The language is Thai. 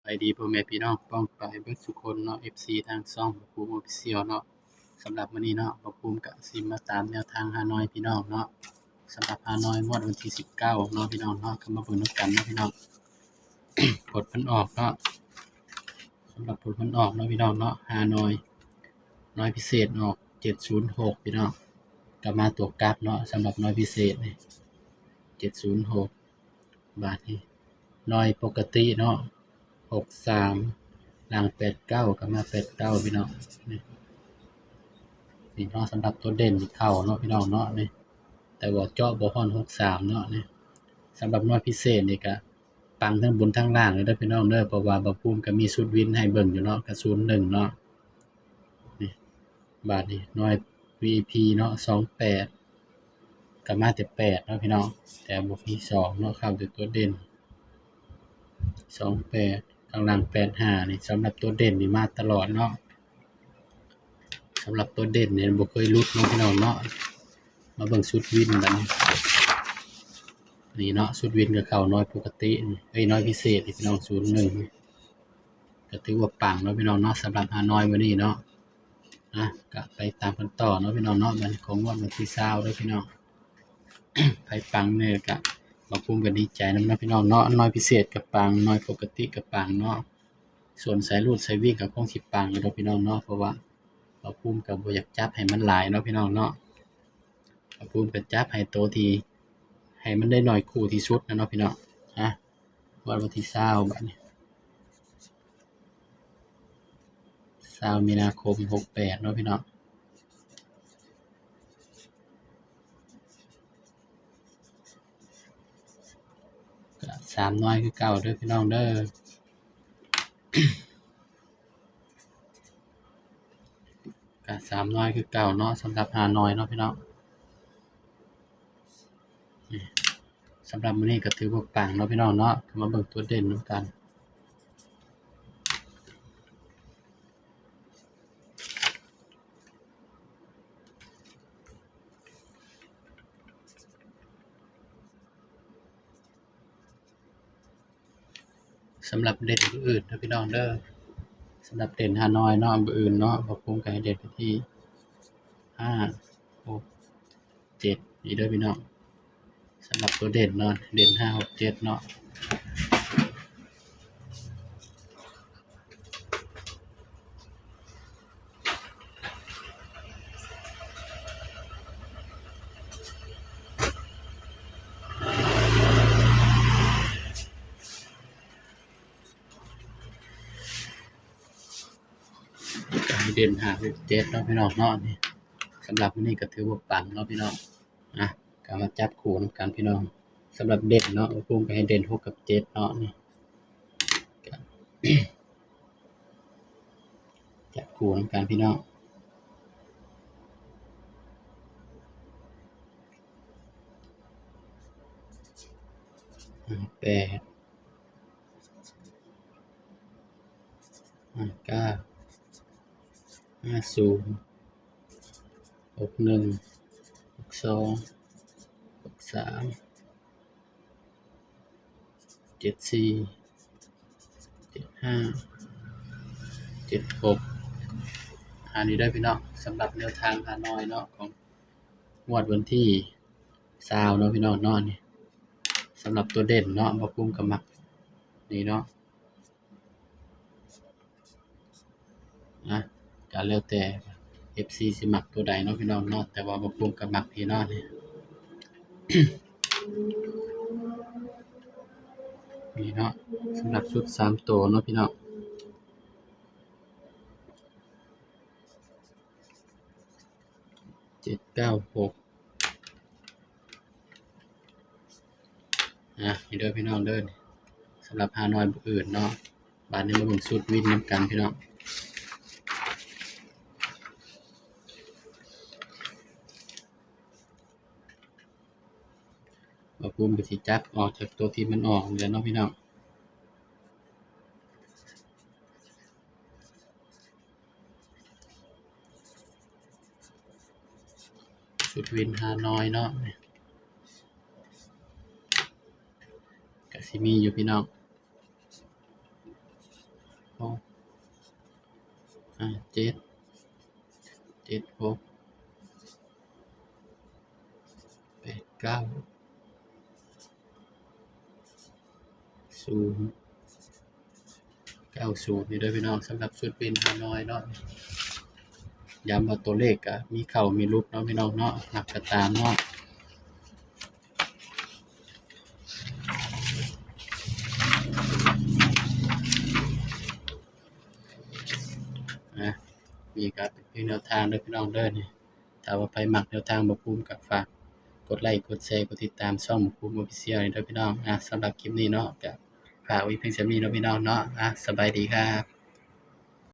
ไปดีพ่อแม่พี่น้องป้องปรายเบิดซุคนเนาะ FC ทางช่องบ่ภูมิ Official เนาะสำหรับมื้อนี้เนาะบ่ภูมิก็สิมาตามแนวทางฮานอยพี่น้องเนาะสำหรับฮานอยงวดวันที่19เนาะพี่น้องเนาะก็มาเบิ่งนำกันเนาะพี่น้อง ผลมันออกเนาะสำหรับผลมันออกเนาะพี่น้องเนาะฮานอยน้อยพิเศษออก706พี่น้องก็มาตัวกลับเนาะสำหรับน้อยพิเศษนี่706บาทนี้น้อยปกติเนาะ63หลัง89ก็มา89พี่น้องนี่เนาะสำหรับตัวเด่นที่เข้าเนาะพี่น้องเนาะนี่แต่ว่าเจาะบ่ฮอด63เนาะนี่สำหรับน้อยพิเศษนี่ก็ปังทั้งบนทั้งล่างเลยเด้อพี่น้องเด้อเพราะว่าบ่ภูมิก็มีชุดวินให้เบิ่งอยู่เนาะก็01เนาะนี่บาดนี้น้อย VIP เนาะ28ก็มาแต่8เนาะพี่น้องแต่บ่มี2เนาะเข้าแต่ตัวเด่น28ข้างล่าง85นี่สำหรับตัวเด่นนี่มาตลอดเนาะสำหรับตัวเด่นเนี่ยบ่เคยหลุดเนาะพี่น้องเนาะมาเบิ่งชุดวินบัดนี้นี่เนาะชุดวินก็เข้าน้อยปกติน้อยพิเศษนี่พี่น้อง01ก็ถือว่าปังเนาะพี่น้องเนาะสำหรับฮานอยมื้อนี้เนาะก็ไปตามกันต่อเนาะพี่น้องเนาะมันของงวดวันที่20เด้อพี่น้อง ไผปังเนี่ยก็บ่ภูมิก็ดีใจนำเนาะพี่น้องเนาะน้อยพิเศษก็ปังน้อยปกติก็ปังเนาะส่วนสายรูดสายวิ่งก็คงสิปังอยู่เนาะพี่น้องเนาะเพราะว่าบ่ภูมิก็บ่อยากจับให้มันหลายเนาะพี่น้องเนาะบ่ภูมิก็จับให้โตที่ให้มันได้น้อยคู่ที่สุดนะเนาะพี่น้องวันที่20บัดนี้20มีนาคม68เนาะพี่น้องก็3น้อยคือเก่าเด้อพี่น้องเด้อ ก็3น้อยคือเก่าเนาะสำหรับฮานอยเนาะพี่น้องสำหรับมื้อนี้ก็ถือว่าปังเนาะพี่น้องเนาะก็มาเบิ่งตัวเด่นนำกันสำหรับเด่นมื้ออื่นเด้อพี่น้องเด้อสำหรับเด่นฮานอยเนาะมื้ออื่นเนาะบ่ภูมิก็ให้เด่นไปที่5 6 7นี่เด้อพี่น้องสำหรับตัวเด่นเนาะเด่น5 6 7เนาะก็ให้เด่น5 6 7เนาะพี่น้องเนาะนี่สำหรับมื้อนี้ก็ถือว่าปังเนาะพี่น้องก็มาจับคู่นำกันพี่น้องสำหรับเด่นเนาะบ่ภูมิก็ให้เด่น6กับ7เนาะนี่ก็ จับคู่นำกันพี่น้อง8 9 50 61 62 63 74 75 76นี้ได้พี่น้องสำหรับแนวทางฮานอยเนาะของงวดวันที่20เนาะพี่น้องเนาะนี่สำหรับตัวเด่นเนาะบ่ภูมิก็มักนี่เนาะก็แล้วแต่ FC สิมักตัวใดเนาะพี่น้องเนาะแต่ว่าบ่ภูมิก็มักพี่น้องนี่ นี่เนาะสำหรับชุด3ตัวเนาะพี่น้อง796นี่เด้อพี่น้องเด้อสำหรับฮานอยมื้ออื่นเนาะบัดนี้มาเบิ่งชุดวินนำกันพี่น้องบ่ภูมิก็สิจับออกจากตัวที่มันออกนี่แหละเนาะพี่น้องชุดวินฮานอยเนาะก็สิมีอยู่พี่น้อง 7 7 6 8 9 0 90นี่เด้อพี่น้องสำหรับชุดวินฮานอยเนาะย้ำว่าตัวเลขก็มีเข้ามีหลุดเนาะพี่น้องเนาะมักก็ตามเนาะนี่ก็เป็นเพียงแนวทางเด้อพี่น้องเด้อนี่ถ้าว่าไผมักแนวทางบ่ภูมิก็ฝากกดไลค์กดแชร์กดติดตามช่องบ่ภูมิ Official นี่เด้อพี่น้องสำหรับคลิปนี้เนาะก็ฝากไว้เพียงส่ำนี้เนาะพี่น้องเนาะสบายดีครับ